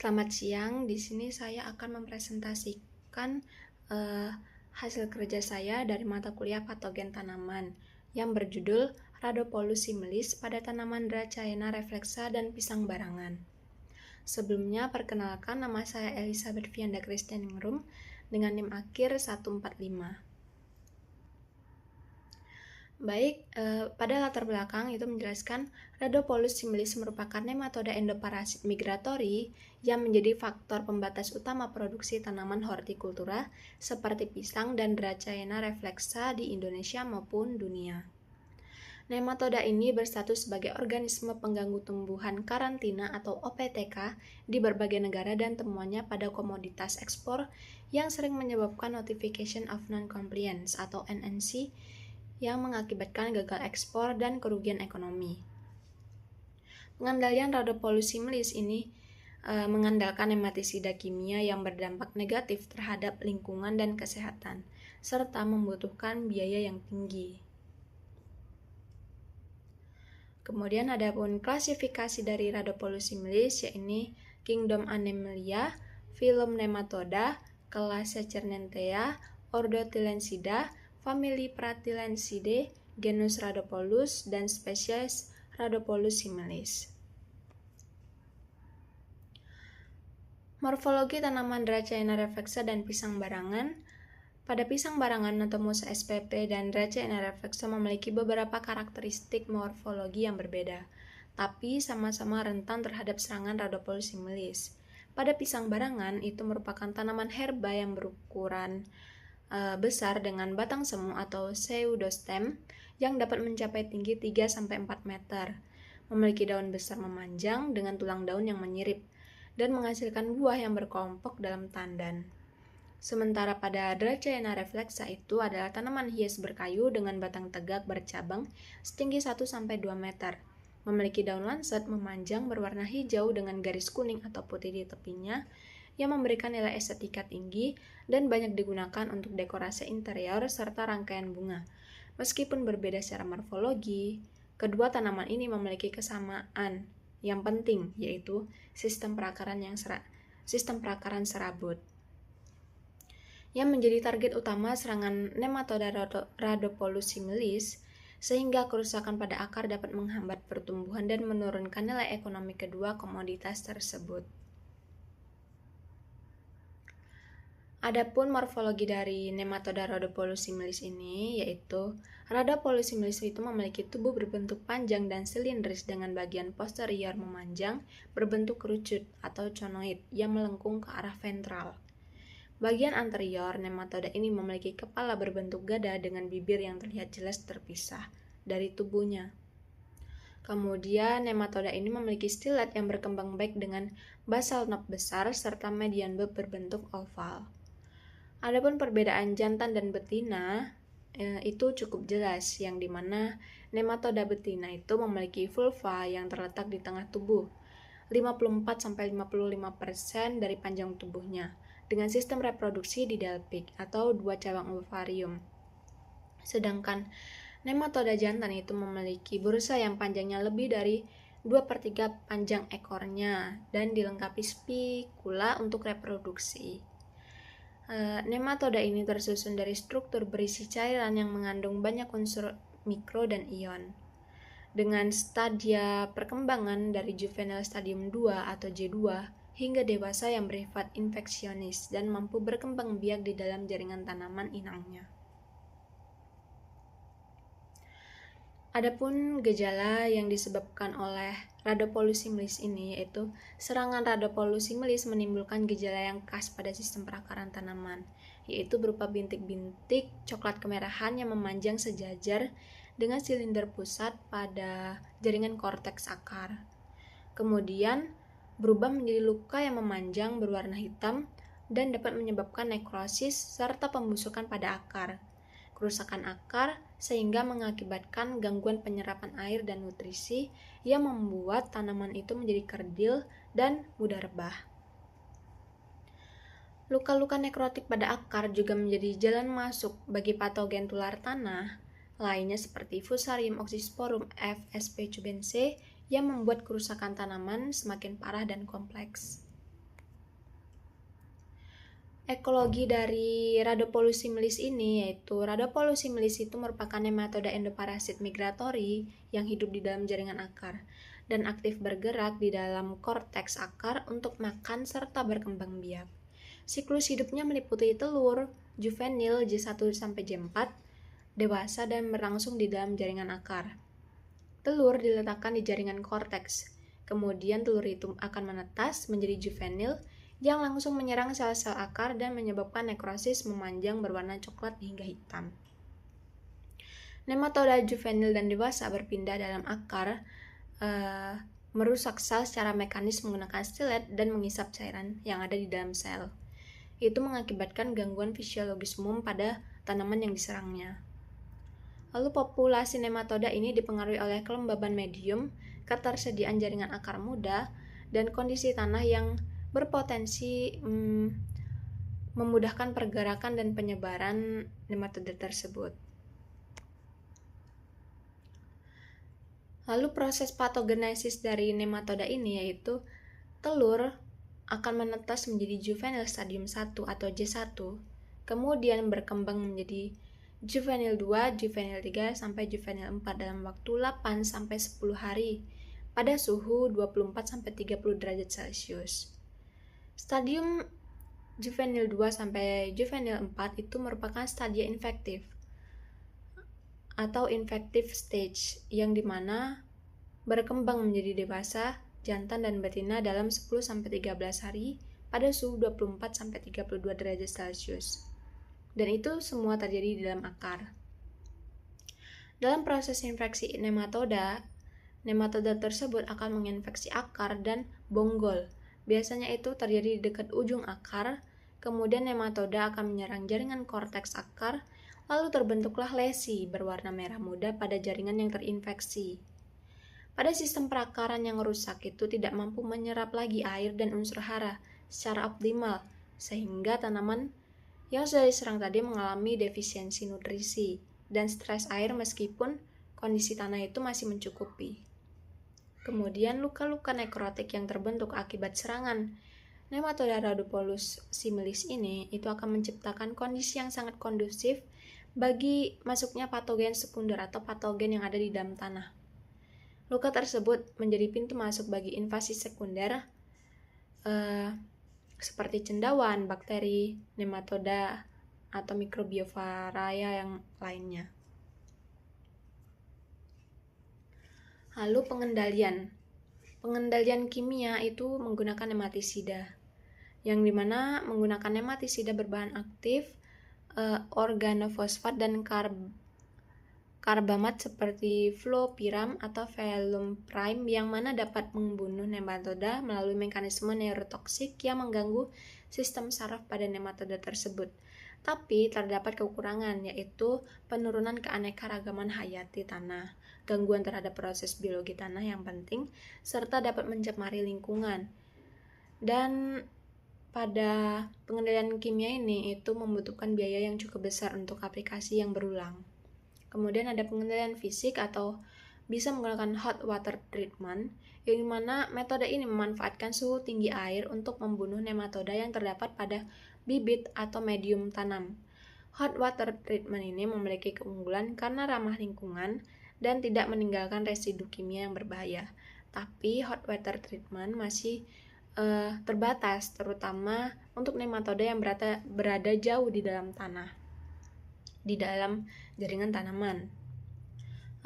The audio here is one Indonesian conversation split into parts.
Selamat siang, di sini saya akan mempresentasikan hasil kerja saya dari mata kuliah patogen tanaman yang berjudul Rhodopolus similis pada tanaman Dracaena reflexa dan pisang barangan. Sebelumnya, perkenalkan, nama saya Elizabeth Vianda Christianingrum dengan NIM akhir 145. Baik, pada latar belakang itu menjelaskan Rhodopolus similis merupakan nematoda endoparasit migratori yang menjadi faktor pembatas utama produksi tanaman hortikultura seperti pisang dan Dracaena reflexa di Indonesia maupun dunia. Nematoda ini berstatus sebagai organisme pengganggu tumbuhan karantina atau OPTK di berbagai negara dan temuannya pada komoditas ekspor yang sering menyebabkan Notification of Non-Compliance atau NNC yang mengakibatkan gagal ekspor dan kerugian ekonomi. Pengendalian Rhodopolus similis ini mengandalkan nematisida kimia yang berdampak negatif terhadap lingkungan dan kesehatan, serta membutuhkan biaya yang tinggi. Kemudian ada pun klasifikasi dari Rhodopolus similis, yaitu Kingdom Animalia, Phylum Nematoda, kelas Cernentea, Ordo Tilensida, famili Pratilenidae, genus Rhodopolus, dan spesies Rhodopolus similis. Morfologi tanaman Dracaena reflexa dan pisang barangan. Pada pisang barangan, Notomus spp dan Dracaena reflexa memiliki beberapa karakteristik morfologi yang berbeda, tapi sama-sama rentan terhadap serangan Rhodopolus similis. Pada pisang barangan, itu merupakan tanaman herba yang berukuran besar dengan batang semu atau pseudostem yang dapat mencapai tinggi 3-4 meter, memiliki daun besar memanjang dengan tulang daun yang menyirip, dan menghasilkan buah yang berkelompok dalam tandan. Sementara pada Dracaena reflexa itu adalah tanaman hias berkayu dengan batang tegak bercabang setinggi 1-2 meter, memiliki daun lancet memanjang berwarna hijau dengan garis kuning atau putih di tepinya, yang memberikan nilai estetika tinggi dan banyak digunakan untuk dekorasi interior serta rangkaian bunga. Meskipun berbeda secara morfologi, kedua tanaman ini memiliki kesamaan yang penting, yaitu sistem perakaran serabut. Yang menjadi target utama serangan nematoda Rhodopolus similis, sehingga kerusakan pada akar dapat menghambat pertumbuhan dan menurunkan nilai ekonomi kedua komoditas tersebut. Adapun morfologi dari nematoda Rhodopolus similis ini, yaitu Rhodopolus similis itu memiliki tubuh berbentuk panjang dan silindris dengan bagian posterior memanjang berbentuk kerucut atau conoid yang melengkung ke arah ventral. Bagian anterior nematoda ini memiliki kepala berbentuk gada dengan bibir yang terlihat jelas terpisah dari tubuhnya. Kemudian nematoda ini memiliki stilet yang berkembang baik dengan basal knob besar serta median bulb berbentuk oval. Adapun perbedaan jantan dan betina itu cukup jelas, yang dimana nematoda betina itu memiliki vulva yang terletak di tengah tubuh, 54-55% dari panjang tubuhnya, dengan sistem reproduksi didelphik atau 2 cabang ovarium. Sedangkan nematoda jantan itu memiliki bursa yang panjangnya lebih dari 2/3 panjang ekornya dan dilengkapi spikula untuk reproduksi. Nematoda ini tersusun dari struktur berisi cairan yang mengandung banyak unsur mikro dan ion. Dengan stadia perkembangan dari juvenile stadium 2 atau J2 hingga dewasa yang bersifat infeksionis dan mampu berkembang biak di dalam jaringan tanaman inangnya. Adapun gejala yang disebabkan oleh Rhodopolus similis ini, yaitu serangan Rhodopolus similis menimbulkan gejala yang khas pada sistem perakaran tanaman, yaitu berupa bintik-bintik coklat kemerahan yang memanjang sejajar dengan silinder pusat pada jaringan korteks akar. Kemudian berubah menjadi luka yang memanjang berwarna hitam dan dapat menyebabkan nekrosis serta pembusukan pada akar, kerusakan akar, sehingga mengakibatkan gangguan penyerapan air dan nutrisi yang membuat tanaman itu menjadi kerdil dan mudah rebah. Luka-luka nekrotik pada akar juga menjadi jalan masuk bagi patogen tular tanah lainnya seperti Fusarium oxysporum F. sp. cubense yang membuat kerusakan tanaman semakin parah dan kompleks. ekologi dari Rhodopolus similis ini, yaitu Rhodopolus similis itu merupakan nematoda endoparasit migratori yang hidup di dalam jaringan akar dan aktif bergerak di dalam korteks akar untuk makan serta berkembang biak. Siklus hidupnya meliputi telur, juvenil J1 sampai J4, dewasa dan berlangsung di dalam jaringan akar. Telur diletakkan di jaringan korteks. Kemudian telur itu akan menetas menjadi juvenil yang langsung menyerang sel-sel akar dan menyebabkan nekrosis memanjang berwarna coklat hingga hitam. Nematoda juvenil dan dewasa berpindah dalam akar, merusak sel secara mekanis menggunakan stilet dan menghisap cairan yang ada di dalam sel. Itu mengakibatkan gangguan fisiologis umum pada tanaman yang diserangnya. Lalu populasi nematoda ini dipengaruhi oleh kelembaban medium, ketersediaan jaringan akar muda, dan kondisi tanah yang berpotensi memudahkan pergerakan dan penyebaran nematoda tersebut. Lalu proses patogenesis dari nematoda ini yaitu telur akan menetas menjadi juvenil stadium 1 atau J1, kemudian berkembang menjadi juvenil 2, juvenil 3, sampai juvenil 4 dalam waktu 8 sampai 10 hari pada suhu 24 sampai 30 derajat Celcius. Stadium juvenil 2 sampai juvenil 4 itu merupakan stadia infektif atau infective stage yang dimana berkembang menjadi dewasa, jantan dan betina dalam 10 sampai 13 hari pada suhu 24 sampai 32 derajat Celcius. Dan itu semua terjadi di dalam akar. Dalam proses infeksi nematoda tersebut akan menginfeksi akar dan bonggol. Biasanya itu terjadi di dekat ujung akar, kemudian nematoda akan menyerang jaringan korteks akar, lalu terbentuklah lesi berwarna merah muda pada jaringan yang terinfeksi. Pada sistem perakaran yang rusak itu tidak mampu menyerap lagi air dan unsur hara secara optimal, sehingga tanaman yang sudah diserang tadi mengalami defisiensi nutrisi dan stres air meskipun kondisi tanah itu masih mencukupi. Kemudian luka-luka nekrotik yang terbentuk akibat serangan nematoda Rhodopolus similis ini itu akan menciptakan kondisi yang sangat kondusif bagi masuknya patogen sekunder atau patogen yang ada di dalam tanah. Luka tersebut menjadi pintu masuk bagi invasi sekunder seperti cendawan, bakteri, nematoda, atau mikrobiofaria yang lainnya. Lalu pengendalian kimia itu menggunakan nematisida, yang dimana menggunakan nematisida berbahan aktif organofosfat dan karbamat seperti fluopiram atau velumprime yang mana dapat membunuh nematoda melalui mekanisme neurotoksik yang mengganggu sistem saraf pada nematoda tersebut. Tapi terdapat kekurangan, yaitu penurunan keanekaragaman hayati tanah, gangguan terhadap proses biologi tanah yang penting, serta dapat mencemari lingkungan. Dan pada pengendalian kimia ini itu membutuhkan biaya yang cukup besar untuk aplikasi yang berulang. Kemudian ada pengendalian fisik atau bisa menggunakan hot water treatment, yang dimana metode ini memanfaatkan suhu tinggi air untuk membunuh nematoda yang terdapat pada bibit atau medium tanam. Hot water treatment ini memiliki keunggulan karena ramah lingkungan dan tidak meninggalkan residu kimia yang berbahaya. Tapi hot water treatment masih terbatas, terutama untuk nematoda yang berada jauh di dalam tanah, di dalam jaringan tanaman.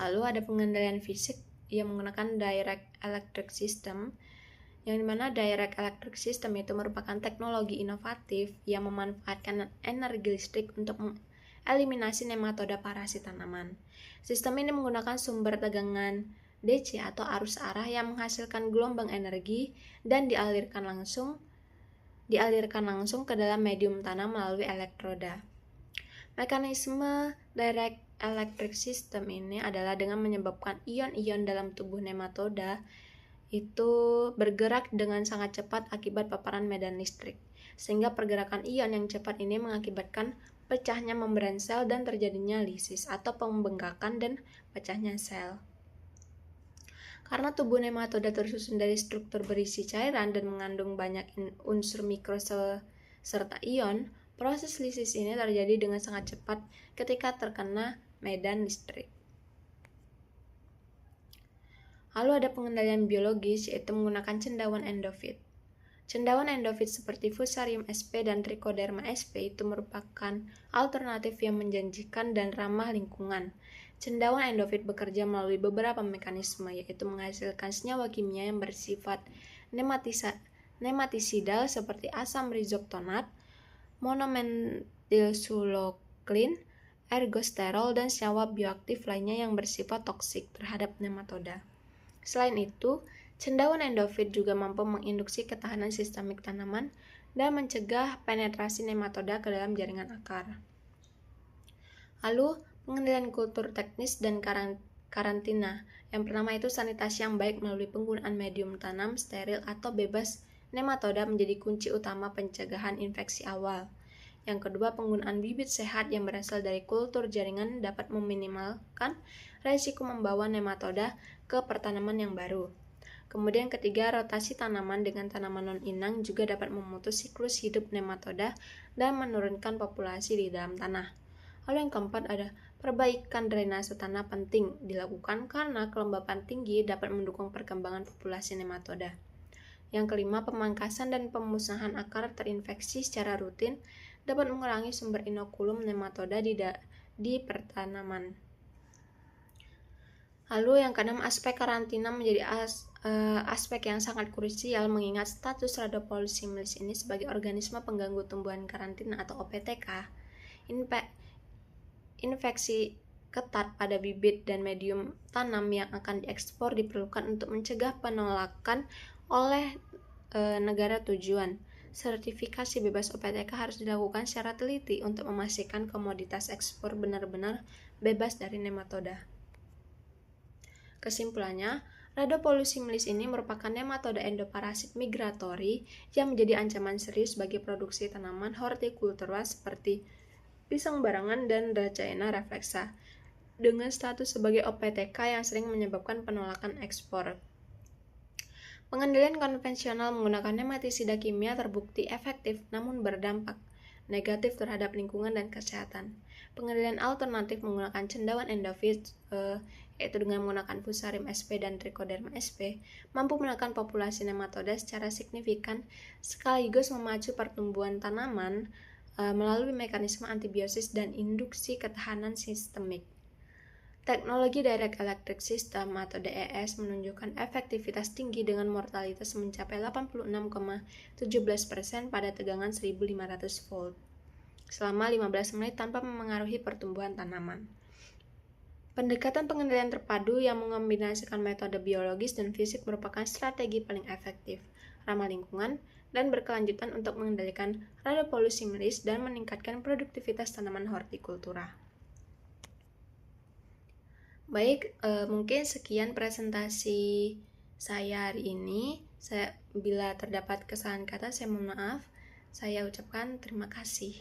Lalu ada pengendalian fisik yang menggunakan direct electric system, yang dimana direct electric system itu merupakan teknologi inovatif yang memanfaatkan energi listrik untuk mengeliminasi nematoda parasit tanaman. Sistem ini menggunakan sumber tegangan DC atau arus arah yang menghasilkan gelombang energi dan dialirkan langsung ke dalam medium tanam melalui elektroda. Mekanisme direct electric system ini adalah dengan menyebabkan ion-ion dalam tubuh nematoda itu bergerak dengan sangat cepat akibat paparan medan listrik, sehingga pergerakan ion yang cepat ini mengakibatkan pecahnya membran sel dan terjadinya lisis atau pembengkakan dan pecahnya sel. Karena tubuh nematoda tersusun dari struktur berisi cairan dan mengandung banyak unsur serta ion, proses lisis ini terjadi dengan sangat cepat ketika terkena medan listrik. Lalu ada pengendalian biologis, yaitu menggunakan cendawan endofit. Cendawan endofit seperti Fusarium sp dan Trichoderma sp itu merupakan alternatif yang menjanjikan dan ramah lingkungan. Cendawan endofit bekerja melalui beberapa mekanisme, yaitu menghasilkan senyawa kimia yang bersifat nematisidal seperti asam rhizoctonat, monomethylsuloclin, ergosterol, dan senyawa bioaktif lainnya yang bersifat toksik terhadap nematoda. Selain itu, cendawan endofit juga mampu menginduksi ketahanan sistemik tanaman dan mencegah penetrasi nematoda ke dalam jaringan akar. Lalu, pengendalian kultur teknis dan karantina. Yang pertama itu sanitasi yang baik melalui penggunaan medium tanam steril atau bebas nematoda menjadi kunci utama pencegahan infeksi awal. Yang kedua, penggunaan bibit sehat yang berasal dari kultur jaringan dapat meminimalkan risiko membawa nematoda ke pertanaman yang baru. Kemudian ketiga, rotasi tanaman dengan tanaman non-inang juga dapat memutus siklus hidup nematoda dan menurunkan populasi di dalam tanah. Lalu yang keempat ada perbaikan drainase tanah penting dilakukan karena kelembapan tinggi dapat mendukung perkembangan populasi nematoda. Yang kelima, pemangkasan dan pemusnahan akar terinfeksi secara rutin dapat mengurangi sumber inokulum nematoda di pertanaman. Lalu yang keenam, aspek karantina menjadi aspek yang sangat krusial mengingat status Rhodopolys similis ini sebagai organisme pengganggu tumbuhan karantina atau OPTK. Infeksi ketat pada bibit dan medium tanam yang akan diekspor diperlukan untuk mencegah penolakan oleh negara tujuan. Sertifikasi bebas OPTK harus dilakukan secara teliti untuk memastikan komoditas ekspor benar-benar bebas dari nematoda. Kesimpulannya, Rhodopolys similis ini merupakan nematoda endoparasit migratori yang menjadi ancaman serius bagi produksi tanaman hortikultura seperti pisang barangan dan Dracaena reflexa, dengan status sebagai OPTK yang sering menyebabkan penolakan ekspor. Pengendalian konvensional menggunakan nematisida kimia terbukti efektif namun berdampak negatif terhadap lingkungan dan kesehatan. Pengendalian alternatif menggunakan cendawan endofit, yaitu dengan menggunakan Fusarium sp dan Trichoderma sp, mampu menekan populasi nematoda secara signifikan sekaligus memacu pertumbuhan tanaman melalui mekanisme antibiosis dan induksi ketahanan sistemik. Teknologi Direct Electric System atau DES menunjukkan efektivitas tinggi dengan mortalitas mencapai 86,17% pada tegangan 1500 volt selama 15 menit tanpa memengaruhi pertumbuhan tanaman. Pendekatan pengendalian terpadu yang mengombinasikan metode biologis dan fisik merupakan strategi paling efektif, ramah lingkungan, dan berkelanjutan untuk mengendalikan Rhodopolys similis dan meningkatkan produktivitas tanaman hortikultura. Baik, mungkin sekian presentasi saya hari ini. Bila terdapat kesalahan kata, saya mohon maaf. Saya ucapkan terima kasih.